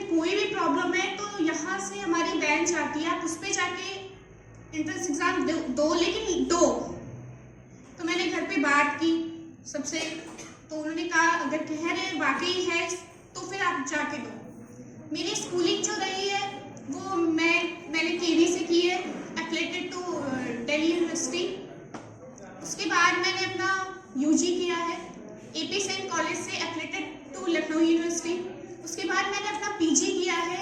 कोई भी प्रॉब्लम है तो यहाँ से हमारी बेंच आती है, आप उस पर जाके एंट्रेंस एग्जाम दो, लेकिन दो। तो मैंने घर पे बात की सबसे, तो उन्होंने कहा अगर कह रहे वाकई है तो फिर आप जाके दो। मेरी स्कूलिंग जो रही है वो मैंने केवी से की है, एफिलेटेड टू दिल्ली यूनिवर्सिटी। उसके बाद मैंने अपना यूजी किया है एपी सेन कॉलेज से, एफिलेटेड टू लखनऊ यूनिवर्सिटी। उसके बाद मैंने अपना पीजी किया है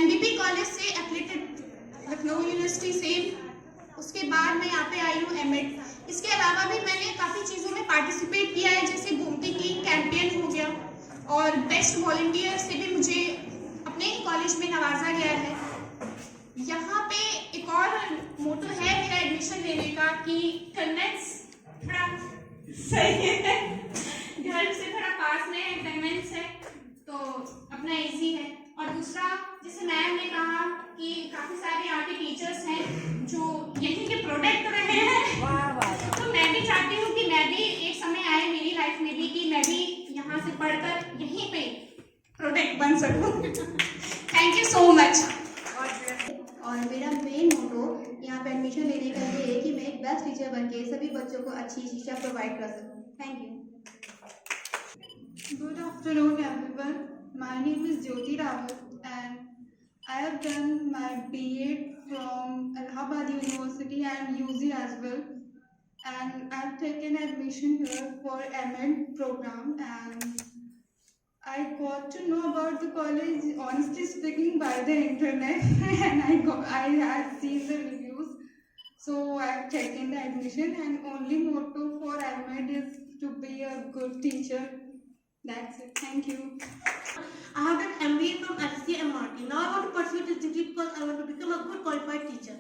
एमबीपी कॉलेज से, एफिलेटेड लखनऊ यूनिवर्सिटी से। उसके बाद मैं यहाँ पे आई हूँ एमएड। इसके अलावा भी मैंने काफ़ी चीज़ों में पार्टिसिपेट किया है, जैसे गोमती क्लीन कैंपेन हो गया, और बेस्ट वॉलंटियर से भी मुझे अपने ही कॉलेज में नवाजा गया है। यहाँ पे एक और मोटो है मेरा एडमिशन लेने का कि कन्वेंस थोड़ा सही है, घर से थोड़ा पास में है, कन्वेंस है तो अपना इजी है। और दूसरा, जैसे मैम ने कहा कि काफ़ी सारे यहाँ के टीचर्स हैं जो यहीं के प्रोडक्ट रहे हैं, तो मैं भी चाहती हूँ कि मैं भी एक समय आए मेरी लाइफ में भी कि मैं भी यहाँ से पढ़कर यहीं पे प्रोडक्ट बन सकूँ। Thank you so much. और मेरा मेन मोटो यहाँ पे एडमिशन लेने का ये है कि मैं एक बेस्ट टीचर बनके सभी बच्चों को अच्छी शिक्षा प्रोवाइड कर सकूँ। Thank you. Good afternoon, everyone. My name is Jyoti Rawat, and I have done my B.Ed from Allahabad University and UG as well. And I've taken admission here for M.Ed program, and I got to know about the college, honestly speaking, by the internet, and I had seen the reviews. So I've taken the admission, and only motto for M.Ed is to be a good teacher. That's it. Thank you. I have done MBA from SCMRT. Now I want to pursue this degree because I want to become a good qualified teacher.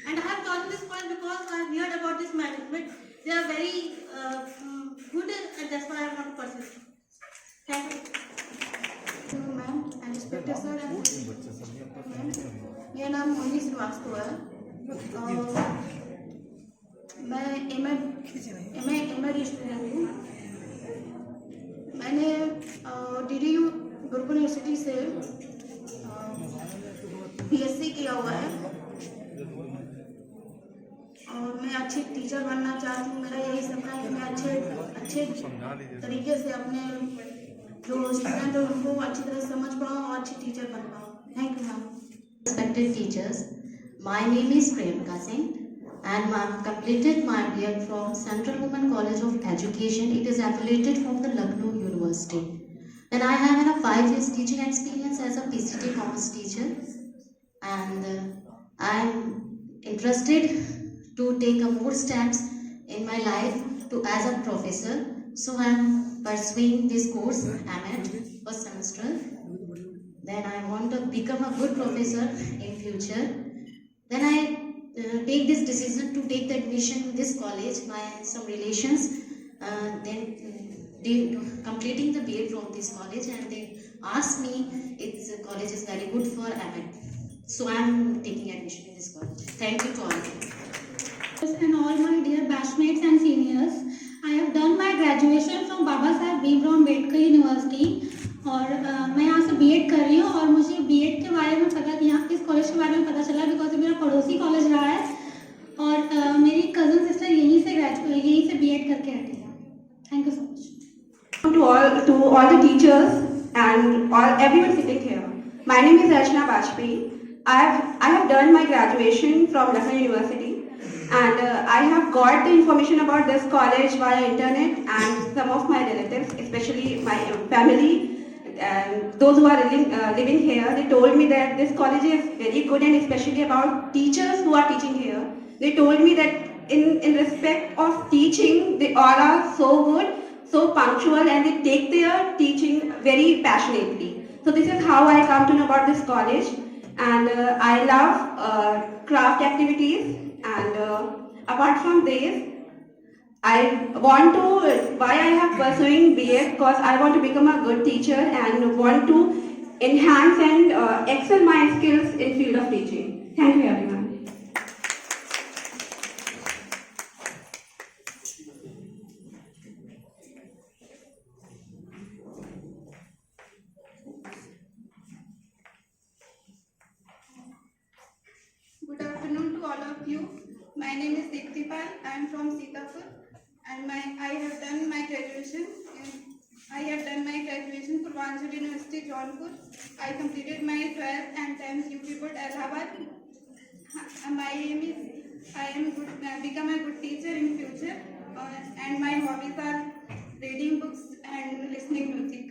And I have chosen this college because I have heard about this management. They are very good, and that's why I want to pursue it. Thank you. Hello ma'am and inspector sir, मेरा नाम मोहिनी श्रीवास्तव है और मैं MEd student हूँ। मैंने DDU Gurukul university से BSc किया हुआ है और मैं अच्छी टीचर बनना चाहती हूँ। मेरा यही सपना है कि मैं अच्छे तरीके से अपने जो स्टूडेंट है उनको अच्छी तरह समझ पाऊँ और अच्छी टीचर बन पाऊँ। Thank you ma'am. Respected teachers, my name is Premka Singh and I have completed my B.Ed from Central Women College of Education. It is affiliated from the Lucknow University. And I have a 5 years teaching experience as a PCT commerce teacher, and I am interested to take more steps in my life to as a professor. So I am pursuing this course M.Ed first semester. Then I want to become a good professor in future. Then I take this decision to take the admission in this college. My some relations they completing the B.Ed from this college, and they asked me its college is very good for M.Ed. So I am taking admission in this college. Thank you to all of you. And all my dear batchmates and seniors, I have done my graduation from Baba Saheb Bhimrao Ambedkar University और मैं यहाँ से BEd कर रही हूँ। और मुझे BEd के बारे में पता, यहाँ इस कॉलेज के बारे में पता चला बिकॉज मेरा पड़ोसी कॉलेज रहा है और मेरी कज़न सिस्टर यहीं से बीएड करके हटी है। Thank you so much. To all the teachers and everyone sitting here. My name is Archana Bajpayee. I have done my graduation from Lucknow University, and I have got the information about this college via internet, and some of my relatives, especially my family and those who are living here, they told me that this college is very good, and especially about teachers who are teaching here. They told me that in respect of teaching, they all are so good, so punctual, and they take their teaching very passionately. So this is how I come to know about this college, and I love craft activities, and apart from this, I want to, why I have pursuing BA, because I want to become a good teacher and want to enhance and excel my skills in field of teaching. Thank you everyone. you. My name is Deeptipal. I am from Sitapur, and I have done my graduation Purvanchal University, Jaunpur. I completed my 12th and 10th UP Board, Allahabad. My aim is become a good teacher in future, and my hobbies are reading books and listening music.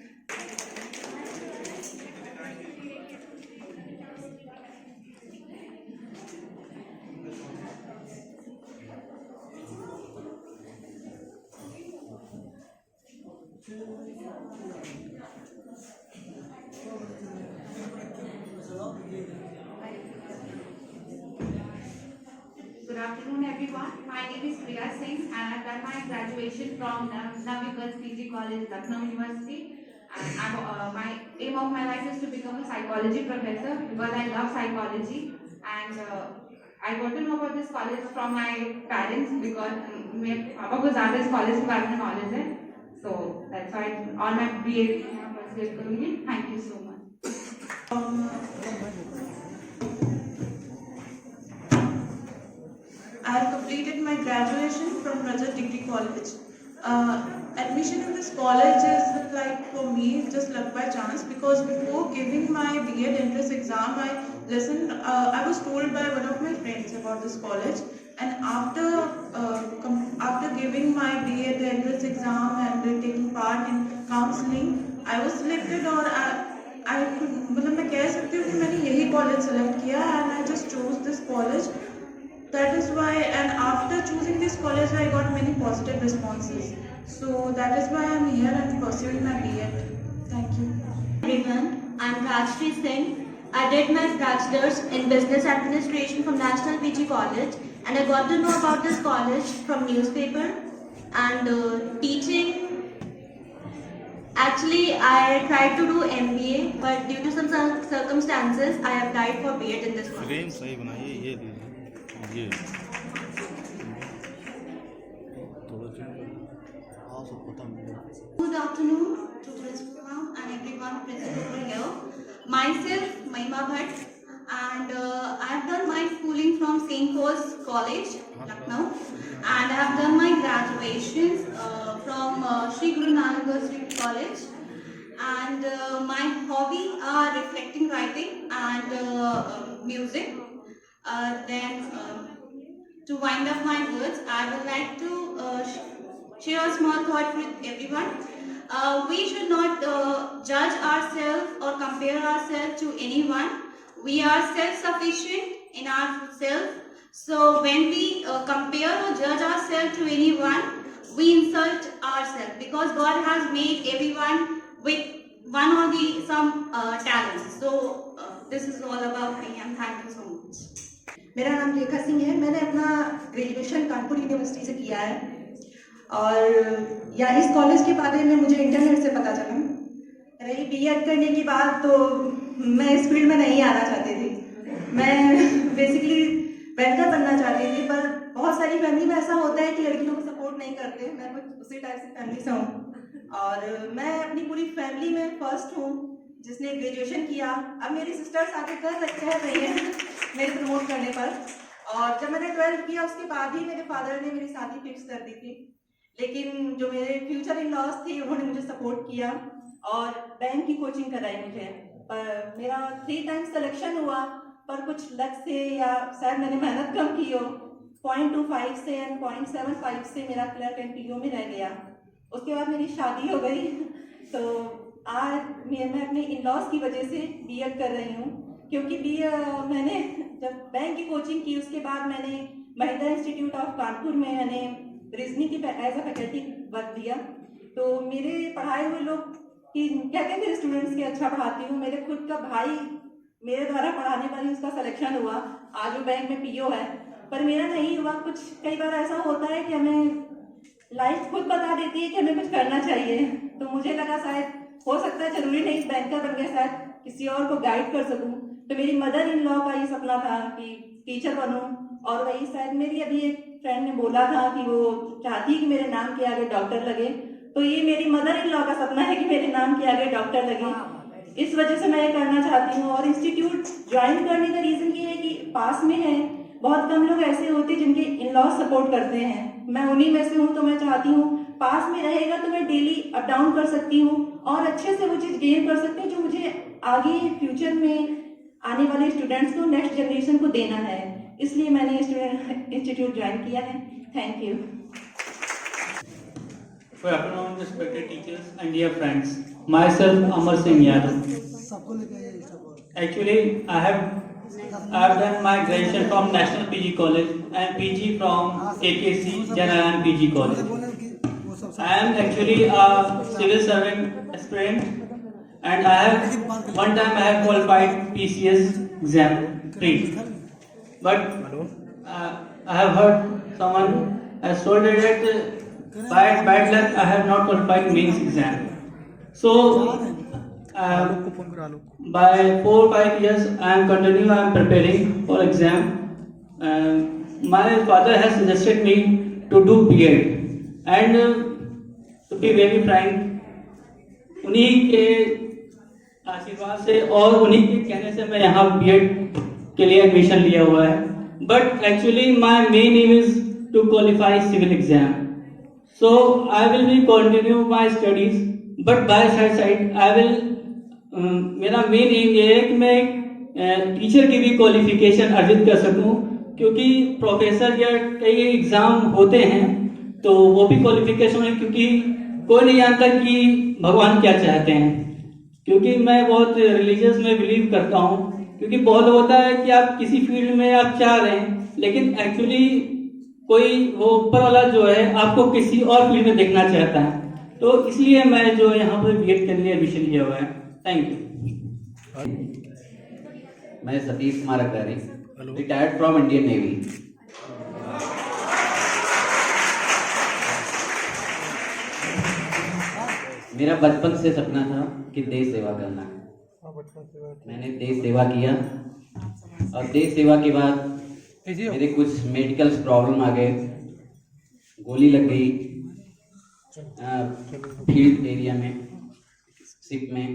Good afternoon, everyone. My name is Priya Singh, and I've done my graduation from Navi Girls PG College, Lucknow University. And my aim of my life is to become a psychology professor because I love psychology. And I got to know about this college from my parents because मेरे पापा को ज़्यादा इस college के बारे में knowledge है. So that's why all my BA यहाँ परस्यू करूँगी. Thank you so much. I have completed my graduation from Rajat Degree College. Admission in this college is like for me just luck by chance because before giving my B.Ed entrance exam, I was told by one of my friends about this college, and after giving my B.Ed entrance exam and taking part in counseling, I was selected और मतलब मैं कह सकती हूँ कि मैंने यही college select किया and I just chose this college. That is why, and after choosing this college, I got many positive responses. So that is why I am here and pursuing my B.Ed. Thank you. Everyone, I am Rajshri Singh. I did my bachelor's in business administration from National PG College, and I got to know about this college from newspaper and teaching. Actually, I tried to do MBA, but due to some circumstances, I applied for B.Ed in this college. Good afternoon to Principal and everyone present over here. Myself, Mahima Bhatt, and I have done my schooling from St. Paul's College, Lucknow, and I have done my graduations from Sri Guru Nanak Dev College. And my hobby are reflecting writing and music. To wind up my words, I would like to share a small thought with everyone. We should not judge ourselves or compare ourselves to anyone. We are self-sufficient in ourselves. So when we compare or judge ourselves to anyone, we insult ourselves because God has made everyone with one or some talents. So this is all about me, and thank you so much. मेरा नाम रेखा सिंह है. मैंने अपना graduation Kanpur university से किया है और इस कॉलेज के बारे में मुझे इंटरनेट से पता चला. रही B.Ed करने की बात, तो मैं इस फील्ड में नहीं आना चाहती थी. मैं बेसिकली बैंकर बनना चाहती थी, पर बहुत सारी फैमिली में ऐसा होता है कि लड़कियों को सपोर्ट नहीं करते. मैं कुछ उसी टाइप से फैमिली से हूँ और मैं अपनी पूरी फैमिली में फर्स्ट हूँ जिसने ग्रेजुएशन किया. अब मेरी सिस्टर्स आगे कर रही हैं मेरे प्रमोट करने पर. और जब मैंने 12th किया उसके बाद ही मेरे फादर ने मेरी शादी फिक्स कर दी थी. लेकिन जो मेरे फ्यूचर इन लॉज थे उन्होंने मुझे सपोर्ट किया और बैंक की कोचिंग कराई मुझे. पर मेरा 3 टाइम्स सिलेक्शन हुआ, पर कुछ लक से या शायद मैंने मेहनत कम की हो, 0.25 से एंड 0.75 से मेरा क्लर्क एंड PO में रह गया. उसके बाद मेरी शादी हो गई. तो आज मैं अपने इन लॉज की वजह से B.Ed कर रही हूँ, क्योंकि मैंने जब बैंक की कोचिंग की उसके बाद मैंने महिला इंस्टीट्यूट ऑफ कानपुर में मैंने रीजनिंग की एज अ फैकल्टी वर्क दिया. तो मेरे पढ़ाए हुए लोग कि कहते थे स्टूडेंट्स के अच्छा पढ़ाती हूँ. मेरे खुद का भाई मेरे द्वारा पढ़ाने पर ही उसका सिलेक्शन हुआ, आज वो बैंक में PO है, पर मेरा नहीं हुआ. कुछ कई बार ऐसा होता है कि हमें लाइफ खुद बता देती है कि हमें कुछ करना चाहिए. तो मुझे लगा शायद हो सकता है जरूरी नहीं बैंकर बन गया, शायद किसी और को गाइड कर सकूं. तो मेरी मदर इन लॉ का ये सपना था कि टीचर बनूं, और वही शायद मेरी अभी एक फ्रेंड ने बोला था कि वो चाहती है कि मेरे नाम के आगे डॉक्टर लगे. तो ये मेरी मदर इन लॉ का सपना है कि मेरे नाम के आगे डॉक्टर लगे. इस वजह से मैं ये करना चाहती हूँ. और इंस्टीट्यूट ज्वाइन करने का रीज़न ये है कि पास में है बहुत कम लोग ऐसे होते हैं जिनके इन लॉज सपोर्ट करते हैं। मैं उन्हीं में से हूँ, तो मैं चाहती हूँ पास में रहेगा तो मैं डेली अप डाउन कर सकती हूँ और अच्छे से वो चीज़ गेन कर सकती हूँ जो मुझे आगे फ्यूचर में आने वाले स्टूडेंट्स को, नेक्स्ट जनरेशन को देना है। इसलिए मैंने स्टूडेंट इंस्टीट्यूट ज्वाइन किया है। Thank you. Good afternoon, respected teachers and dear friends. Myself, Amar Singh Yadav. Actually, I have done my graduation from National PG College and PG from KKC Janaran PG College. I am actually a civil servant aspirant, and one time I have qualified PCS exam pre. But I have heard someone has told me that by bad luck I have not qualified mains exam. So by 4 or 5 years I am preparing for exam. My father has suggested me to do B.Ed, and to be very frank, उन्हीं के आशीर्वाद से और उन्हीं के कहने से मैं यहाँ B.Ed के लिए एडमिशन लिया हुआ है. But actually my main aim is to qualify civil exam. So I will be continue my studies, but by side I will मेरा मेन एम ये है कि मैं टीचर की भी क्वालिफिकेशन अर्जित कर सकूं, क्योंकि प्रोफेसर या कई एग्जाम होते हैं तो वो भी क्वालिफिकेशन है, क्योंकि कोई नहीं जानता कि भगवान क्या चाहते हैं. क्योंकि मैं बहुत रिलीजियस में बिलीव करता हूँ, क्योंकि बहुत होता है कि आप किसी फील्ड में आप चाह रहे हैं, लेकिन एक्चुअली कोई वो ऊपर वाला जो है आपको किसी और फील्ड में देखना चाहता है. तो इसलिए मैं जो यहाँ पर B.Ed के लिए एडमिशन लिया हुआ है. Thank you. मैं Satish Kumar Agarwal, retired from Indian Navy. मेरा बचपन से सपना था कि देश सेवा करना. मैंने देश सेवा किया और देश सेवा के बाद मेरे कुछ मेडिकल प्रॉब्लम आ गए. गोली लग गई फील्ड एरिया में, शिप में.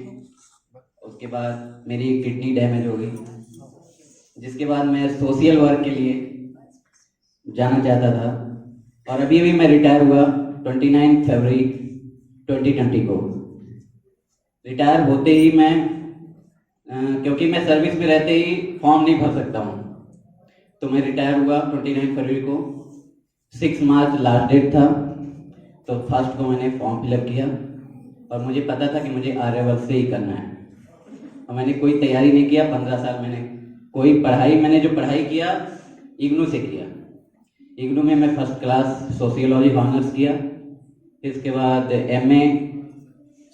उसके बाद मेरी किडनी डैमेज हो गई, जिसके बाद मैं सोशल वर्क के लिए जाना चाहता था. और अभी मैं रिटायर हुआ 29 फरवरी 2020 को. रिटायर होते ही मैं क्योंकि मैं सर्विस में रहते ही फॉर्म नहीं भर सकता हूँ, तो मैं रिटायर हुआ 29 फरवरी को. 6 मार्च लास्ट डेट था, तो फर्स्ट को मैंने फॉर्म फिलअप किया और मुझे पता था कि मुझे आर्यवर्त से ही करना है. और मैंने कोई तैयारी नहीं किया. 15 साल मैंने जो पढ़ाई किया इग्नू से किया. इग्नू में मैं फर्स्ट क्लास सोशियोलॉजी ऑनर्स किया. इसके बाद MA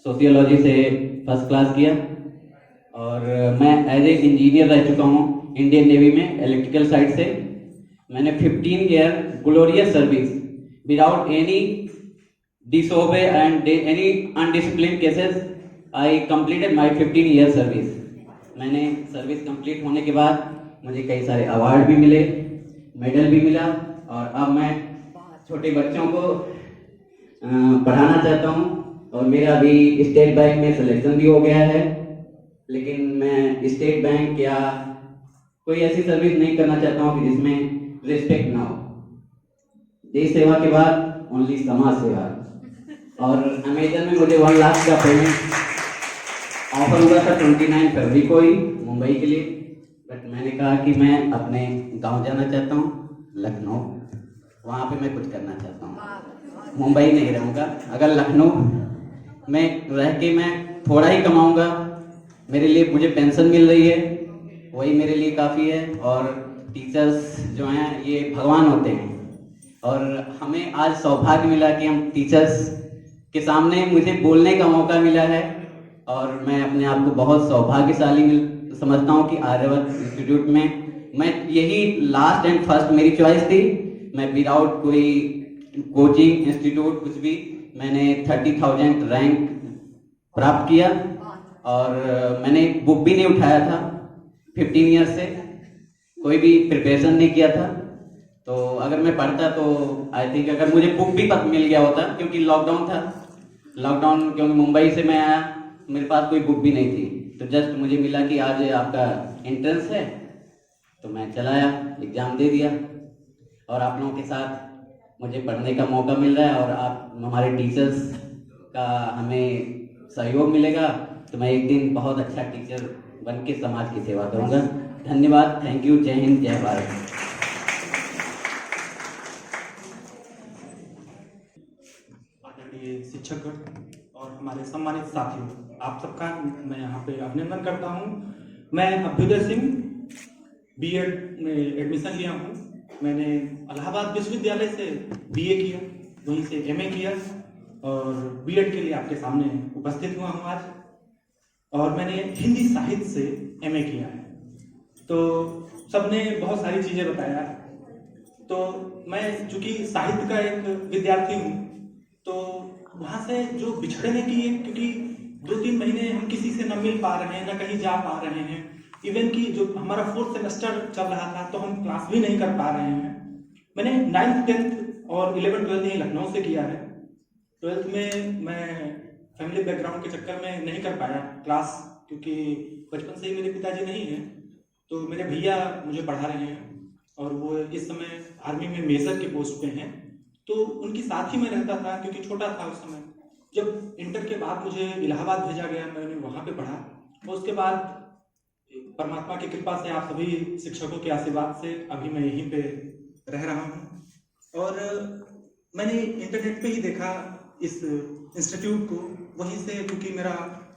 सोशियोलॉजी से फर्स्ट क्लास किया. और मैं एज ए इंजीनियर रह चुका हूँ इंडियन नेवी में इलेक्ट्रिकल साइड से. मैंने 15 year glorious service without any disobey and any undisciplined cases. I completed my 15 year service. मैंने सर्विस कंप्लीट होने के बाद मुझे कई सारे अवार्ड भी मिले, मेडल भी मिला. और अब मैं छोटे बच्चों को पढ़ाना चाहता हूँ और मेरा अभी स्टेट बैंक में सिलेक्शन भी हो गया है. लेकिन मैं स्टेट बैंक या कोई ऐसी सर्विस नहीं करना चाहता हूँ कि जिसमें रिस्पेक्ट ना हो. देश सेवा के बाद ओनली समाज सेवा. और अमेजन में मुझे 1 लाख का पेमेंट ऑफर हुआ था 29 फरवरी को ही मुंबई के लिए. बट मैंने कहा कि मैं अपने गांव जाना चाहता हूं, लखनऊ. वहां पे मैं कुछ करना चाहता हूं. मुंबई नहीं रहूँगा. अगर लखनऊ में रह के मैं थोड़ा ही कमाऊंगा, मेरे लिए मुझे पेंशन मिल रही है, वही मेरे लिए काफ़ी है. और टीचर्स जो हैं ये भगवान होते हैं, और हमें आज सौभाग्य मिला कि हम टीचर्स के सामने मुझे बोलने का मौका मिला है. और मैं अपने आप को बहुत सौभाग्यशाली समझता हूँ कि आर्यवर्त इंस्टीट्यूट में मैं यही लास्ट एंड फर्स्ट मेरी चॉइस थी. मैं विदाउट कोई कोचिंग इंस्टीट्यूट कुछ भी, मैंने 30,000 रैंक प्राप्त किया. और मैंने बुक भी नहीं उठाया था 15 ईयर से, कोई भी प्रिपरेशन नहीं किया था. तो अगर मैं पढ़ता तो आई थिंक अगर मुझे बुक भी मिल गया होता, क्योंकि लॉकडाउन था. लॉकडाउन क्योंकि मुंबई से मैं आया, मेरे पास कोई बुक भी नहीं थी. तो जस्ट मुझे मिला कि आज आपका एंट्रेंस है तो मैं चला आया, एग्ज़ाम दे दिया और आप लोगों के साथ मुझे पढ़ने का मौका मिल रहा है और आप हमारे टीचर्स का हमें सहयोग मिलेगा तो मैं एक दिन बहुत अच्छा टीचर बन के समाज की सेवा करूँगा। धन्यवाद, थैंक यू, जय हिंद, जय भारत। आदरणीय शिक्षकगण और हमारे सम्मानित साथियों, आप सबका मैं यहाँ पे अभिनंदन करता हूँ। मैं अभ्युदय सिंह बीएड में एडमिशन लिया हूँ। मैंने इलाहाबाद विश्वविद्यालय से बीए किया, वहीं से एमए किया और बीएड के लिए आपके सामने उपस्थित हुआ हूँ आज। और मैंने हिंदी साहित्य से एमए किया है। तो सबने बहुत सारी चीज़ें बताया, तो मैं चूँकि साहित्य का एक विद्यार्थी हूँ तो वहाँ से जो बिछड़ने की, क्योंकि 2-3 महीने हम किसी से न मिल पा रहे हैं, न कहीं जा पा रहे हैं। इवन कि जो हमारा 4th सेमेस्टर चल रहा था तो हम क्लास भी नहीं कर पा रहे हैं। मैंने 9th 10th और 11th 12th यहीं लखनऊ से किया है। 12th में मैं फैमिली बैकग्राउंड के चक्कर में नहीं कर पाया क्लास, क्योंकि बचपन से ही मेरे पिताजी नहीं हैं, तो मेरे भैया मुझे पढ़ा रहे हैं और वो इस समय आर्मी में मेजर के पोस्ट पे हैं। तो उनके साथ ही मैं रहता था, क्योंकि छोटा था उस समय। जब इंटर के बाद मुझे इलाहाबाद भेजा गया, मैंने वहाँ पे पढ़ा और उसके बाद परमात्मा की कृपा से, आप सभी शिक्षकों के आशीर्वाद से अभी मैं यहीं पे रह रहा हूँ। और मैंने इंटरनेट पे ही देखा इस इंस्टीट्यूट को, वहीं से, क्योंकि मेरा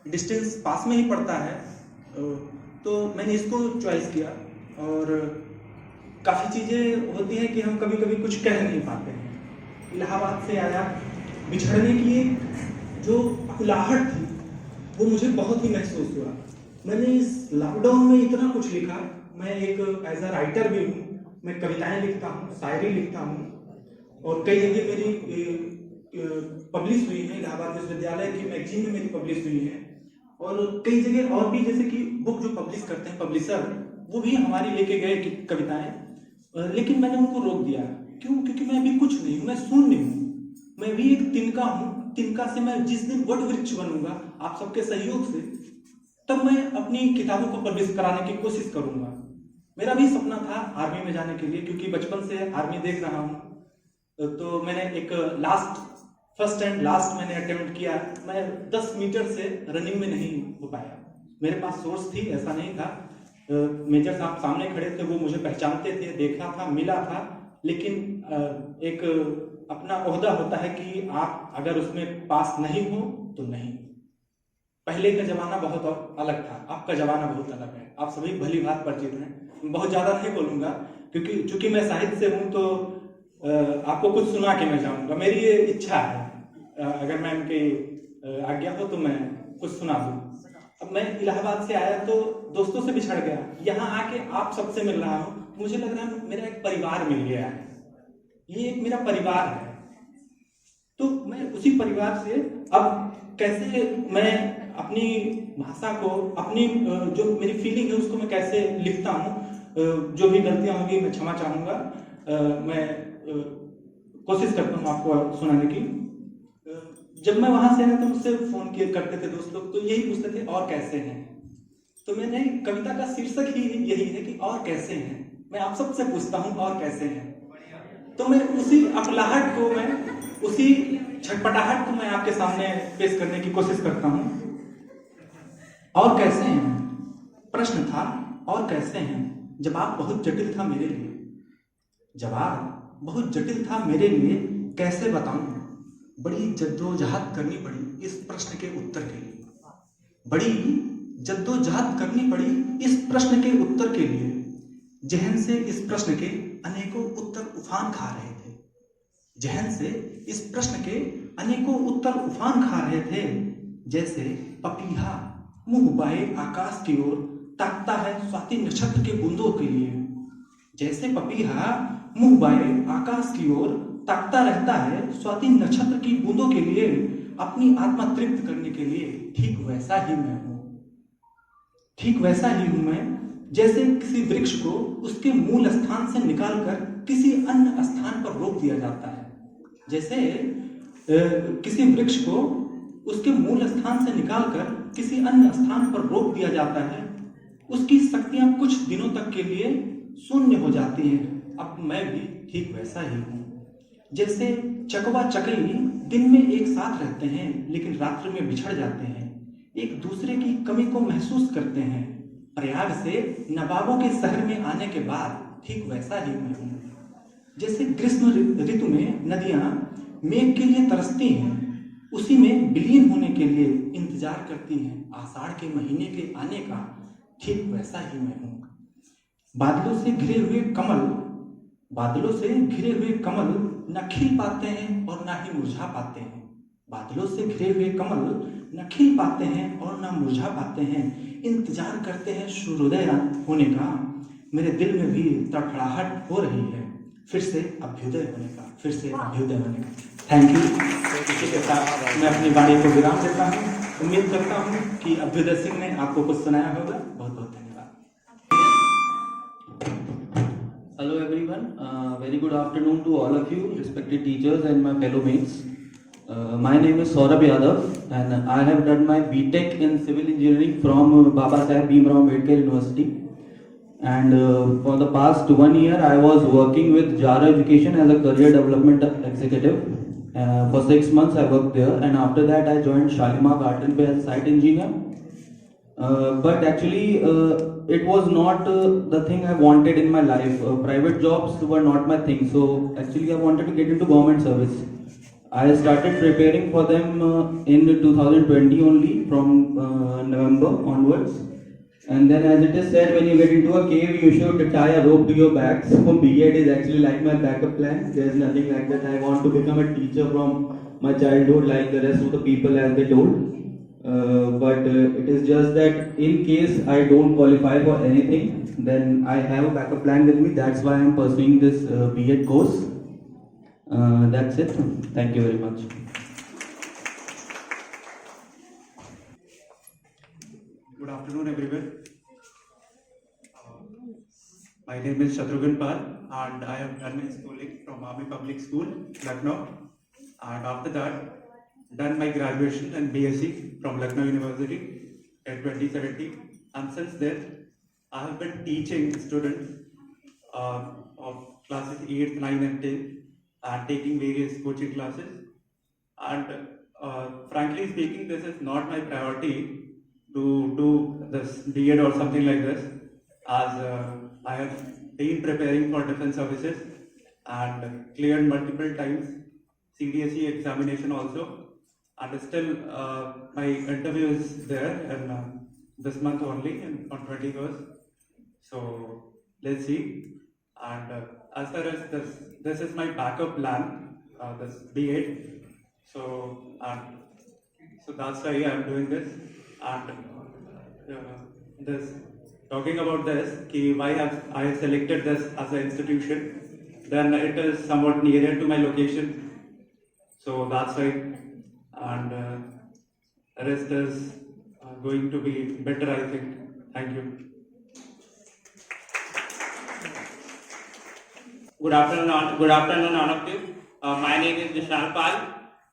डिस्टेंस पास में ही पड़ता है, तो मैंने इसको चॉइस किया। और काफ़ी चीज़ें होती हैं कि हम कभी कभी कुछ कह नहीं पाते हैं। इलाहाबाद से आया, बिछड़ने की जो अकुलाहट थी वो मुझे बहुत ही महसूस हुआ। मैंने इस लॉकडाउन में इतना कुछ लिखा। मैं एक एज अ राइटर भी हूँ, मैं कविताएं लिखता हूँ, शायरी लिखता हूँ और कई जगह मेरी पब्लिश हुई है। इलाहाबाद विश्वविद्यालय की मैगजीन में मेरी पब्लिश हुई है और कई जगह और भी, जैसे कि बुक जो पब्लिश करते हैं पब्लिशर, वो भी हमारी लेके गए कविताएं, लेकिन मैंने उनको रोक दिया। क्यों? क्योंकि मैं अभी कुछ नहीं हूँ, मैं शून्य हूँ। मैं भी एक तिनका हूँ। तिनका से मैं जिस दिन वट वृक्ष बनूंगा आप सबके सहयोग से, तब मैं अपनी किताबों को पब्लिश कराने की कोशिश करूंगा। मेरा भी सपना था आर्मी में जाने के लिए, क्योंकि बचपन से आर्मी देख रहा हूँ। तो मैंने एक फर्स्ट एंड लास्ट मैंने अटेम्प्ट किया। मैं 10 मीटर से रनिंग में नहीं हो पाया। मेरे पास सोर्स थी, ऐसा नहीं था। मेजर साहब सामने खड़े थे, वो मुझे पहचानते थे, देखा था, मिला था, लेकिन एक अपना ओहदा होता है कि आप अगर उसमें पास नहीं हो तो नहीं। पहले का जमाना बहुत अलग था, आपका जमाना बहुत अलग है। आप सभी भली बात परिचित हैं। बहुत ज़्यादा नहीं बोलूँगा, क्योंकि चूंकि मैं साहित्य से हूँ तो आपको कुछ सुना के मैं जाऊँगा। मेरी ये इच्छा है, अगर मैं उनकी आज्ञा हो तो मैं कुछ सुना दूँ। अब मैं इलाहाबाद से आया तो दोस्तों से बिछड़ गया, यहाँ आके आप सबसे मिल रहा हूँ। मुझे लग रहा है मेरा एक परिवार मिल गया है, ये एक मेरा परिवार है। तो मैं उसी परिवार से अब कैसे मैं अपनी भाषा को, अपनी जो मेरी फीलिंग है उसको मैं कैसे लिखता हूँ। जो भी गलतियाँ होंगी मैं क्षमा चाहूँगा। मैं कोशिश करता हूँ आपको सुनाने की। जब मैं वहाँ से आया तो मुझसे फ़ोन किए करते थे दोस्त लोग, तो यही पूछते थे और कैसे हैं। तो मैंने कविता का शीर्षक ही यही है कि और कैसे हैं। मैं आप सबसे पूछता हूँ और कैसे हैं। तो मैं उसी अकुलाहट को, मैं उसी छटपटाहट को मैं आपके सामने पेश करने की कोशिश करता हूँ। और कैसे हैं, प्रश्न था और कैसे हैं। जवाब बहुत जटिल था मेरे लिए, जवाब बहुत जटिल था मेरे लिए। कैसे बताऊं, बड़ी जद्दोजहद करनी पड़ी इस प्रश्न के उत्तर के लिए। बड़ी जद्दोजहद करनी पड़ी इस प्रश्न के उत्तर के लिए। जहन से इस प्रश्न के अनेकों उत्तर उफान खा रहे थे। जहन से इस प्रश्न के अनेकों उत्तर उफान खा रहे थे। जैसे पपीहा मुंह बाए आकाश की ओर ताकता है स्वाति नक्षत्र के बूंदों के लिए। जैसे पपीहा मुंह बाए आकाश की ओर ताकता रहता है स्वाति नक्षत्र की बूंदों के लिए, अपनी आत्मा तृप्त करने के लिए। ठीक वैसा ही मैं हूँ, ठीक वैसा ही हूँ मैं। जैसे किसी वृक्ष को उसके मूल स्थान से निकालकर किसी अन्य स्थान पर रोक दिया जाता है। जैसे किसी वृक्ष को उसके मूल स्थान से निकालकर किसी अन्य स्थान पर रोक दिया जाता है। उसकी शक्तियां कुछ दिनों तक के लिए शून्य हो जाती हैं। अब मैं भी ठीक वैसा ही हूँ। जैसे चकवा चकली दिन में एक साथ रहते हैं लेकिन रात्रि में बिछड़ जाते हैं, एक दूसरे की कमी को महसूस करते हैं। प्रयाग से नवाबों के शहर में आने के बाद ठीक वैसा ही मैं हूँ। जैसे ग्रीष्म ऋतु में नदियाँ मेघ के लिए तरसती हैं, उसी में विलीन होने के लिए इंतजार करती हैं आषाढ़ के महीने के आने का, ठीक वैसा ही मैं हूँ। बादलों से घिरे हुए कमल न खिल पाते हैं और न ही मुरझा पाते हैं। बादलों से घिरे हुए कमल न खिल पाते हैं और न मुरझा पाते हैं। इंतजार करते हैं सूर्योदय होने का। मेरे दिल में भी तड़फड़ाहट हो रही है, फिर से अभ्युदय होने का, फिर से अभ्युदय होने का। Thank you. इसी के साथ मैं अपनी वाणी को विराम देता हूँ। उम्मीद करता हूँ कि अभ्युदय सिंह ने आपको कुछ सुनाया होगा। बहुत बहुत धन्यवाद। Hello everyone, very good afternoon to all of you, respected teachers and my fellow mates. My name is Saurabh Yadav and I have done my BTech in Civil Engineering from Baba Saheb Bhimrao Ambedkar University. And for the past 1 year I was working with Jara Education as a career development executive. For 6 months I worked there, and after that I joined Shalimar Carton Bay as a site engineer. But actually it was not the thing I wanted in my life. Private jobs were not my thing, so actually I wanted to get into government service. I started preparing for them in 2020 only, from November onwards. And then, as it is said, when you get into a cave, you should tie a rope to your back. So B.Ed is actually like my backup plan. There's nothing like that. I want to become a teacher from my childhood, like the rest of the people, as they told. But it is just that in case I don't qualify for anything, then I have a backup plan with me. That's why I'm pursuing this B.Ed course. That's it. Thank you very much. Good afternoon, everyone. My name is Shatrughan Pal, and I have done my schooling from Army Public School, Lucknow, and after that, done my graduation and BSc from Lucknow University in 2017. And since then, I have been teaching students of classes 8, 9, and 10, and taking various coaching classes. And frankly speaking, this is not my priority to do this B.Ed or something like this, as I have been preparing for defense services and cleared multiple times CDSE examination also, and still my interview is there in this month only, on 21st. So let's see. And as far as this is my backup plan, this B.Ed. So that's why I'm doing this. And talking about this, why have I selected this as an institution, then it is somewhat nearer to my location, so that's why, and rest is going to be better, I think. Thank you. Good afternoon, all of you. My name is Vishal Pal.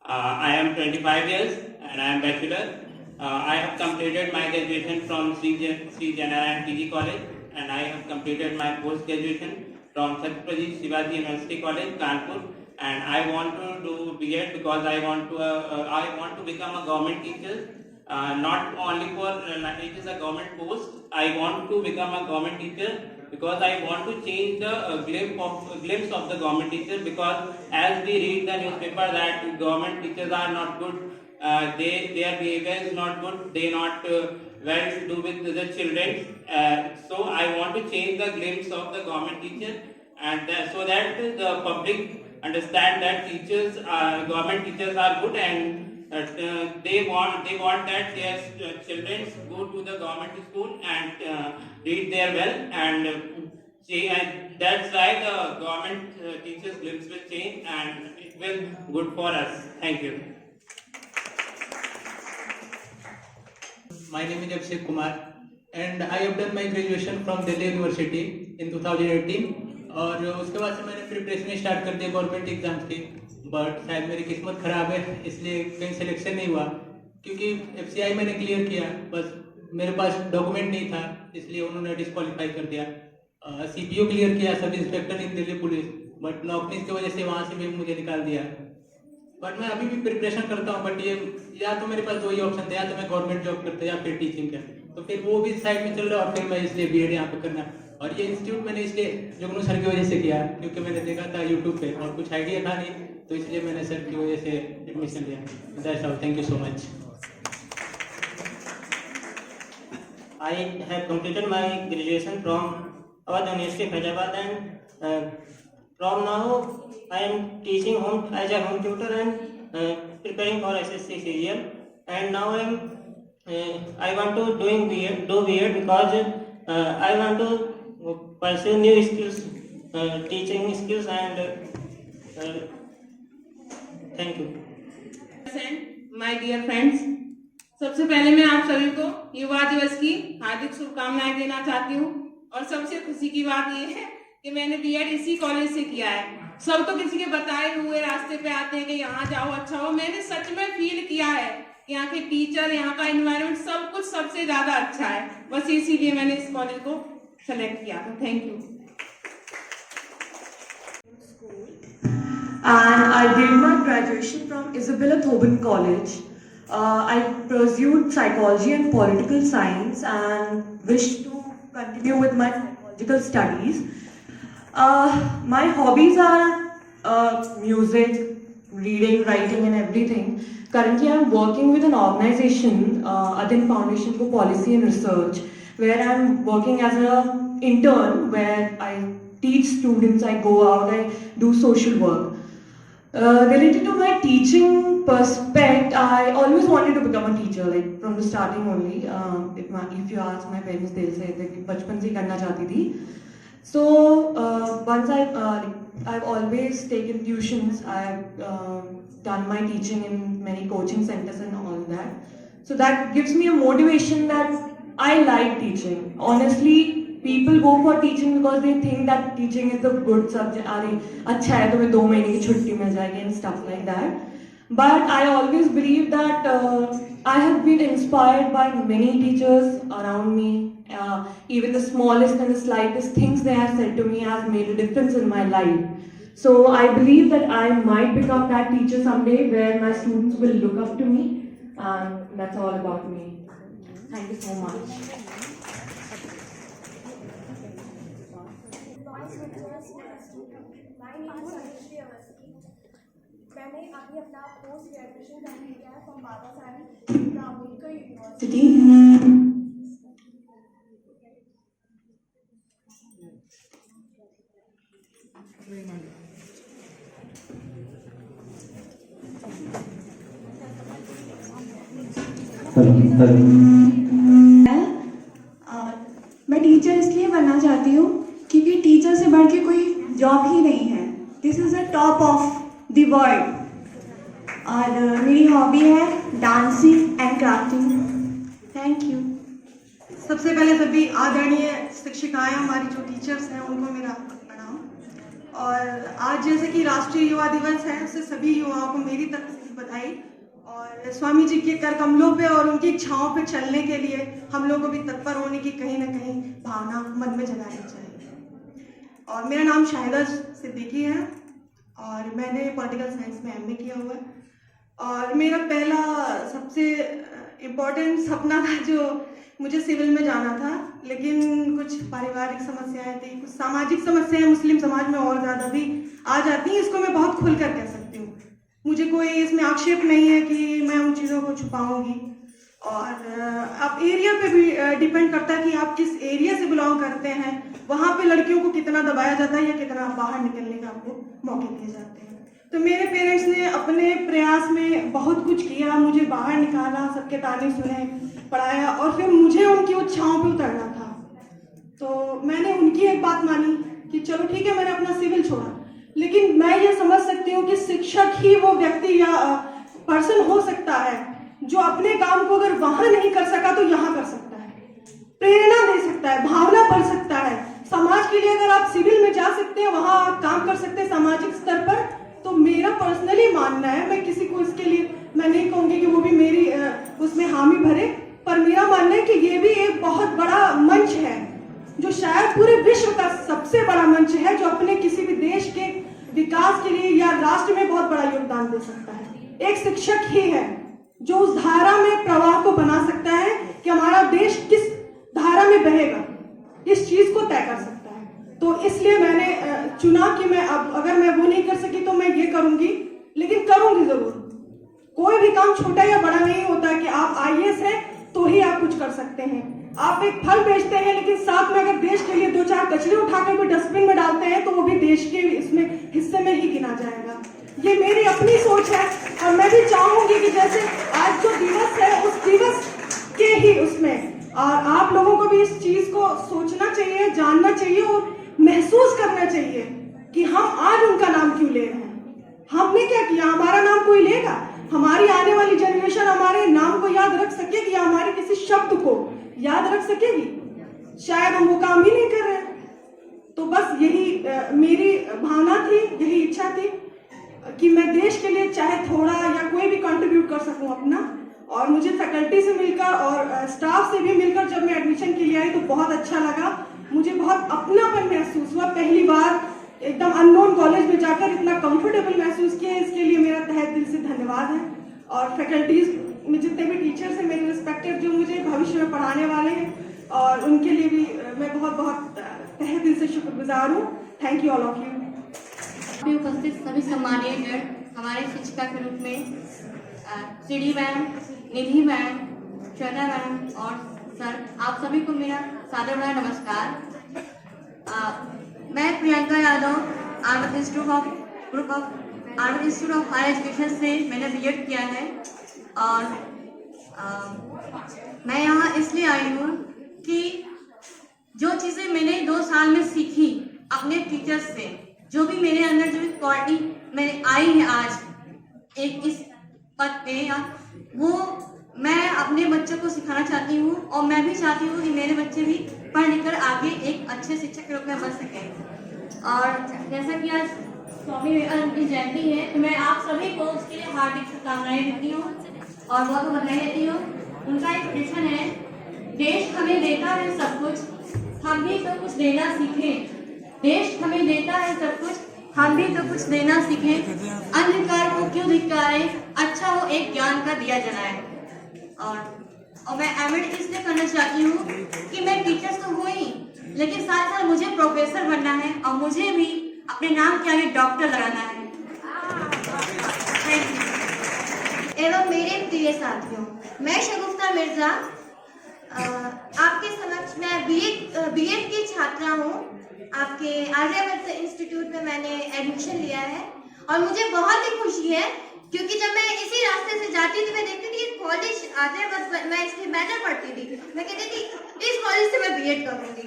I am 25 years and I am bachelor. I have completed my graduation from Sri Janarayan PG College, and I have completed my post-graduation from Chhatrapati Shivaji University College, Kanpur. And I want to do B.Ed because I want to become a government teacher. Not only for it is a government post. I want to become a government teacher because I want to change the glimpse of the government teacher. Because as we read the newspaper that government teachers are not good. Their behavior is not good, they not well to do with the children. So I want to change the glimpse of the government teacher, and so that the public understand that government teachers are good, and they want that their children go to the government school and read there well, and that's why the government teachers glimpse will change, and it will good for us. Thank you. My name is Abhishek Kumar and I have done my graduation from Delhi University in 2018 और उसके बाद से मैंने preparation start कर दिया government exams की, but शायद मेरी किस्मत ख़राब है इसलिए कहीं सिलेक्शन नहीं हुआ, क्योंकि FCI मैंने क्लियर किया, बस मेरे पास डॉक्यूमेंट नहीं था इसलिए उन्होंने डिस्क्वालीफाई कर दिया। CPO क्लियर किया, sub inspector in Delhi police, but नौकरी की वजह से वहाँ से भी मुझे निकाल दिया। बट मैं अभी भी प्रिपरेशन करता हूँ, बट ये या तो मेरे पास दो ही ऑप्शन थे, या तो मैं गवर्नमेंट जॉब करता या फिर टीचिंग का, तो फिर वो भी साइड में चल रहा है और फिर मैं इसलिए BEd यहाँ पे करना। और ये इंस्टीट्यूट मैंने इसलिए जुगनू सर की वजह से किया, क्योंकि मैंने देखा था यूट्यूब पे और कुछ आइडिया था नहीं, तो इसलिए मैंने सर की वजह से एडमिशन लिया। That's all, thank you so much. I have completed my graduation from Awadh University, Faizabad, and from now I am teaching home as a home tutor and preparing for SSC serial. And now I want to do BEd because I want to pursue new skills, teaching skills, and thank you. My dear friends, सबसे पहले मैं आप सभी को युवा दिवस की हार्दिक शुभकामनाएं देना चाहती हूँ। और सबसे खुशी की बात ये है कि मैंने BEd इसी कॉलेज से किया है। सब तो किसी के बताए हुए रास्ते पे आते हैं कि यहाँ जाओ अच्छा हो, मैंने सच में फील किया है कि यहाँ के टीचर, यहाँ का एनवायरनमेंट, सब कुछ सबसे ज्यादा अच्छा है। बस इसीलिए मैंने इस कॉलेज को सेलेक्ट किया था। Thank you. And I did my graduation from Isabella Tobin College. I pursued psychology and political science and wished to continue with my psychological studies. My hobbies are music, reading, writing and everything. Currently I am working with an organization, Adin Foundation for Policy and Research, where I am working as an intern, where I teach students, I go out, I do social work. Related to my teaching perspective, I always wanted to become a teacher, like from the starting only. If you ask my parents, they'll say that bachpan se karna chahti thi. So once I've always taken tuitions, I've done my teaching in many coaching centers and all that. So that gives me a motivation that I like teaching. Honestly, people go for teaching because they think that teaching is a good subject. अरे अच्छा है, तुम्हें 2 महीने की छुट्टी मिल जाएगी and stuff like that. But I always believe that I have been inspired by many teachers around me. Even the smallest and the slightest things they have said to me has made a difference in my life. So I believe that I might become that teacher someday where my students will look up to me. And that's all about me. Thank you so much. मैंने अभी अपना post graduation complete किया है from Baba Saheb Ambedkar university. मैं teacher इसलिए बनना चाहती हूँ क्योंकि टीचर से बढ़ के कोई जॉब ही नहीं है। This is the top of the world. और मेरी हॉबी है dancing and crafting. Thank you. सबसे पहले सभी आदरणीय शिक्षिकाएं, हमारी जो टीचर्स हैं, उनको मेरा प्रणाम। और आज जैसे कि राष्ट्रीय युवा दिवस है, उससे सभी युवाओं को मेरी तरफ से बधाई। और स्वामी जी के कर कमलों पे और उनकी इच्छाओं पे चलने के लिए हम लोगों को भी तत्पर होने की कहीं ना कहीं भावना मन में जगानी चाहिए। और मेरा नाम शाहिदा सिद्दीकी है और मैंने पॉलिटिकल साइंस में MA किया हुआ है। और मेरा पहला सबसे इम्पोर्टेंट सपना था जो मुझे सिविल में जाना था, लेकिन कुछ पारिवारिक समस्याएं थी, कुछ सामाजिक समस्याएं मुस्लिम समाज में और ज़्यादा भी आ जाती हैं। इसको मैं बहुत खुलकर कह सकती हूँ, मुझे कोई इसमें आक्षेप नहीं है कि मैं उन चीज़ों को छुपाऊंगी। और अब एरिया पे भी डिपेंड करता है कि आप किस एरिया से बिलोंग करते हैं, वहाँ पे लड़कियों को कितना दबाया जाता है या कितना बाहर निकलने का आपको मौके दिए जाते हैं। तो मेरे पेरेंट्स ने अपने प्रयास में बहुत कुछ किया, मुझे बाहर निकाला, सबके ताने सुने, पढ़ाया और फिर मुझे उनकी इच्छाओं पे उतरना था। तो मैंने उनकी एक बात मानी कि चलो ठीक है, मैंने अपना सिविल छोड़ा, लेकिन मैं ये समझ सकती हूँ कि शिक्षक ही वो व्यक्ति या पर्सन हो सकता है जो अपने काम को अगर वहाँ नहीं कर सका तो यहाँ कर सकता है, प्रेरणा दे सकता है, भावना बढ़ सकता है। समाज के लिए अगर आप सिविल में जा सकते हैं, वहाँ आप काम कर सकते हैं सामाजिक स्तर पर, तो मेरा पर्सनली मानना है, मैं किसी को इसके लिए मैं नहीं कहूँगी कि वो भी मेरी उसमें हामी भरे, पर मेरा मानना है कि ये भी एक बहुत बड़ा मंच है जो जो शायद पूरे विश्व का सबसे बड़ा मंच है, जो अपने किसी भी देश के विकास के लिए या राष्ट्र में बहुत बड़ा योगदान दे सकता है। एक शिक्षक ही है जो उस धारा में प्रवाह को बना सकता है कि हमारा देश किस धारा में बहेगा, इस चीज को तय कर सकता है। तो इसलिए मैंने चुना कि मैं अब अगर मैं वो नहीं कर सकी तो मैं ये करूंगी, लेकिन करूंगी जरूर। कोई भी काम छोटा या बड़ा नहीं होता कि आप IAS हैं तो ही आप कुछ कर सकते हैं। आप एक फल बेचते हैं, लेकिन साथ में अगर देश के लिए 2-4 कचरे उठाकर भी डस्टबिन में डालते हैं तो वो भी देश के इसमें हिस्से में ही गिना जाएगा। ये मेरी अपनी सोच है और मैं भी चाहूंगी कि जैसे आज जो दिवस है उस दिवस के ही उसमें और आप लोगों को भी इस चीज को सोचना चाहिए, जानना चाहिए और महसूस करना चाहिए कि हम आज उनका नाम क्यों ले रहे हैं। हमने क्या किया, हमारा नाम कोई लेगा? हमारी आने वाली जनरेशन हमारे नाम को याद रख सकेगी या हमारे किसी शब्द को याद रख सकेगी? शायद हम वो काम भी नहीं कर रहे हैं। तो बस यही मेरी भावना थी, यही इच्छा थी कि मैं देश के लिए चाहे थोड़ा या कोई भी कंट्रीब्यूट कर सकूं अपना। और मुझे फैकल्टी से मिलकर और स्टाफ से भी मिलकर जब मैं एडमिशन के लिए आई तो बहुत अच्छा लगा। मुझे बहुत अपनापन महसूस हुआ। पहली बार एकदम अननोन कॉलेज में जाकर इतना कंफर्टेबल महसूस किया, इसके लिए मेरा तहे दिल से धन्यवाद है। और फैकल्टीज में जितने भी टीचर्स हैं मेरे रिस्पेक्टेड, जो मुझे भविष्य में पढ़ाने वाले हैं, और उनके लिए भी मैं बहुत बहुत तहे दिल से शुक्रगुजार हूँ। Thank you all of you. उपस्थित सभी सम्मानीय जन, हमारे शिक्षिका के रूप में सीडी मैम, निधि मैम, श्वेता मैम और सर, आप सभी को मेरा सादर भरा नमस्कार। मैं प्रियंका यादव, आनंद इंस्टीट्यूट ऑफ हायर एजुकेशन से मैंने बीएड किया है और मैं यहाँ इसलिए आई हूँ कि जो चीज़ें मैंने 2 साल में सीखी अपने टीचर्स से, जो भी मेरे अंदर जो क्वालिटी मैंने आई है आज एक इस पद पे, वो मैं अपने बच्चों को सिखाना चाहती हूँ और मैं भी चाहती हूँ कि मेरे बच्चे भी पढ़ लिख कर आगे एक अच्छे शिक्षक के रूप में बन सकें। और जैसा कि आज स्वामी विवेकानंद की जयंती है तो मैं आप सभी को उसके लिए हार्दिक शुभकामनाएं देती हूँ और बहुत बधाई देती हूँ। उनका एक प्रेषण है, देश हमें देता है सब कुछ, हम भी तो कुछ देना सीखें। देश हमें देता है सब कुछ, हम भी तो कुछ देना सीखें। अंधकार को क्यों धिक्कारें, अच्छा हो एक ज्ञान का दिया जलाएं। और मैं एमएड इसलिए करना चाहती हूँ कि मैं टीचर तो हूँ ही, लेकिन साथ साथ मुझे प्रोफेसर बनना है और मुझे भी अपने नाम के आगे डॉक्टर लगाना है। एवं मेरे प्रिय साथियों, मैं शगुफ्ता मिर्जा आपके समक्ष मैं बीएड की छात्रा हूँ। आपके आर्यवर्त इंस्टीट्यूट में मैंने एडमिशन लिया है और मुझे बहुत ही खुशी है क्योंकि जब मैं इसी रास्ते से जाती थी मैं देखती थी कॉलेज आर्यवर्त, मैं इसके बैनर पढ़ती थी, मैं कहती थी इस कॉलेज से मैं बीएड करूँगी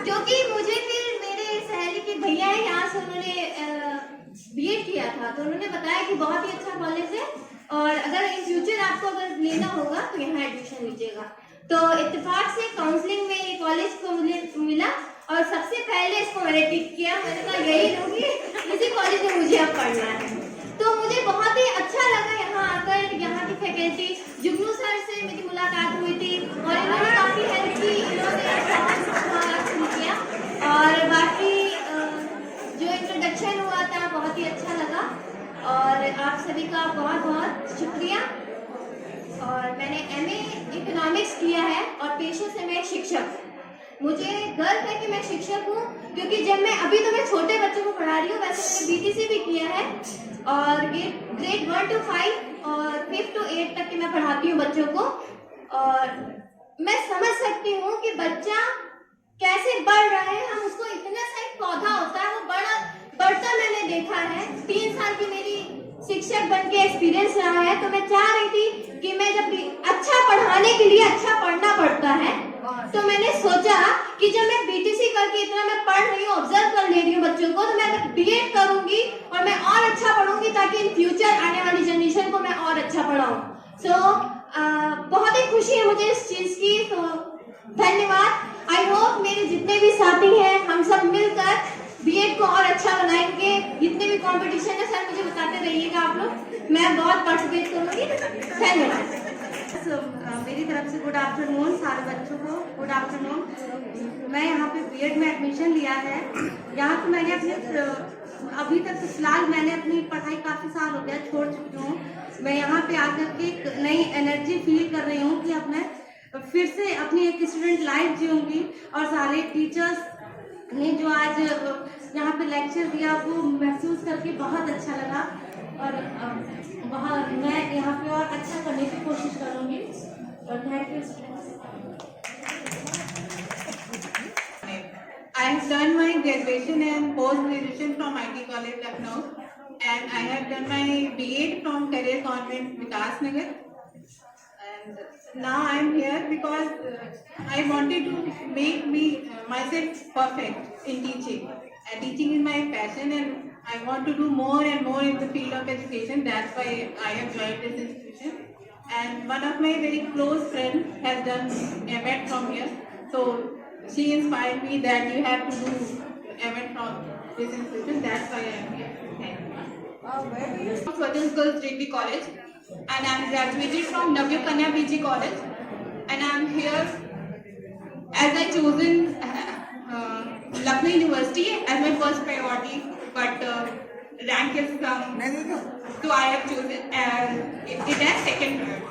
क्योंकि मुझे फिर मेरे सहेली के भैया है यहाँ से, उन्होंने बीएड किया था तो उन्होंने बताया कि बहुत ही अच्छा कॉलेज है और अगर इन फ्यूचर आपको अगर लेना होगा तो यहाँ एडमिशन लीजिएगा। तो इत्तेफाक से काउंसलिंग में ये कॉलेज को मुझे मिला और सबसे पहले इसको मैंने टिक किया। मैंने कहा यही लूंगी, इसी कॉलेज में मुझे अब पढ़ना है। तो मुझे बहुत ही अच्छा लगा यहाँ आकर। यहाँ की फैकल्टी, जुगनू सर से मेरी मुलाकात हुई थी और इन्होंने काफ़ी हेल्प की, इन्होंने किया और बाकी जो इंट्रोडक्शन हुआ था बहुत ही अच्छा लगा और आप सभी का बहुत बहुत शुक्रिया। और मैंने एमए इकोनॉमिक्स किया है और पेशे से मैं शिक्षक। मुझे गर्व है कि मैं शिक्षक हूँ क्योंकि जब मैं अभी तो मैं छोटे बच्चों को पढ़ा रही हूँ, वैसे मैंने बीटीसी भी किया है और ग्रेड 1 to 5 और 5 to 8 तक की मैं पढ़ाती हूँ बच्चों को। और मैं समझ सकती हूँ कि बच्चा कैसे बढ़ रहा है। हम उसको इतना सा एक पौधा होता है वो बढ़ता मैंने देखा है। 3 साल की मेरी शिक्षक बन के एक्सपीरियंस रहा है तो मैं चाह रही थी कि मैं जब अच्छा पढ़ाने के लिए अच्छा पढ़ना पड़ता है तो मैंने सोचा कि जब मैं बीटीसी करके इतना मैं पढ़ रही हूँ, ऑब्जर्व कर ले रही हूँ बच्चों को, तो मैं बीएड करूंगी और मैं और अच्छा पढ़ूंगी ताकि इन फ्यूचर आने वाली जनरेशन को मैं और अच्छा पढ़ाऊँ। बहुत ही खुशी है मुझे इस चीज की, तो धन्यवाद। आई होप मेरे जितने भी साथी हैं हम सब मिलकर बीएड को और अच्छा बनाएंगे। जितने भी कंपटीशन है सर मुझे बताते रहिएगा आप लोग, मैं बहुत पार्टिसिपेट करूंगी। धन्यवाद। मेरी तरफ से गुड आफ्टरनून सारे बच्चों को, गुड आफ्टरनून। मैं यहाँ पे बीएड में एडमिशन लिया है। यहाँ तो मैंने अपने अभी तक तो फिलहाल मैंने अपनी पढ़ाई काफ़ी साल हो गया छोड़ चुकी हूँ। मैं यहाँ पे आकर के एक नई एनर्जी फील कर रही हूँ कि अब मैं फिर से अपनी एक स्टूडेंट लाइफ जीऊँगी। और सारे टीचर्स ने जो आज यहाँ पे लेक्चर दिया वो महसूस करके बहुत अच्छा लगा। और मैं यहाँ पे और अच्छा करने की कोशिश करूँगी। और thank you. I have done my graduation and post-graduation from IT College Lucknow, and I have done my B.Ed from Career Convent Vikas Nagar. And now I am here because I wanted to make myself perfect in teaching. And teaching is my passion, and I want to do more and more in the field of education. That's why I have joined this institution. And one of my very close friends has done MAT from here. So she inspired me that you have to do MAT from this institution. That's why I am here. Thank you. Where do you From Swatantra Girls Degree College, and I am graduated from Navya Kanya PG College, and I am here as I chosen Lucknow University as my first priority, but rank has come, so I have chosen it as second priority.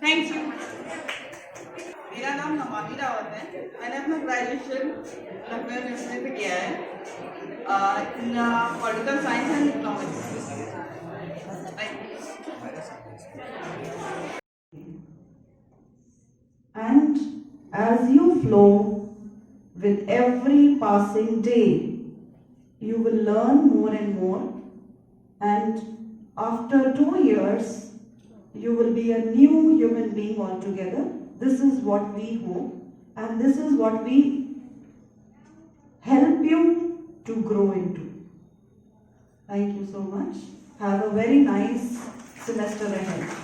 Thank you. मेरा नाम नमामी रावत है। मैंने अपना graduation Lucknow university से किया है इन political science and economics. And as you flow with every passing day, you will learn more and more, and after 2 years, you will be a new human being altogether. This is what we hope, and this is what we help you to grow into. Thank you so much. Have a very nice semester ahead.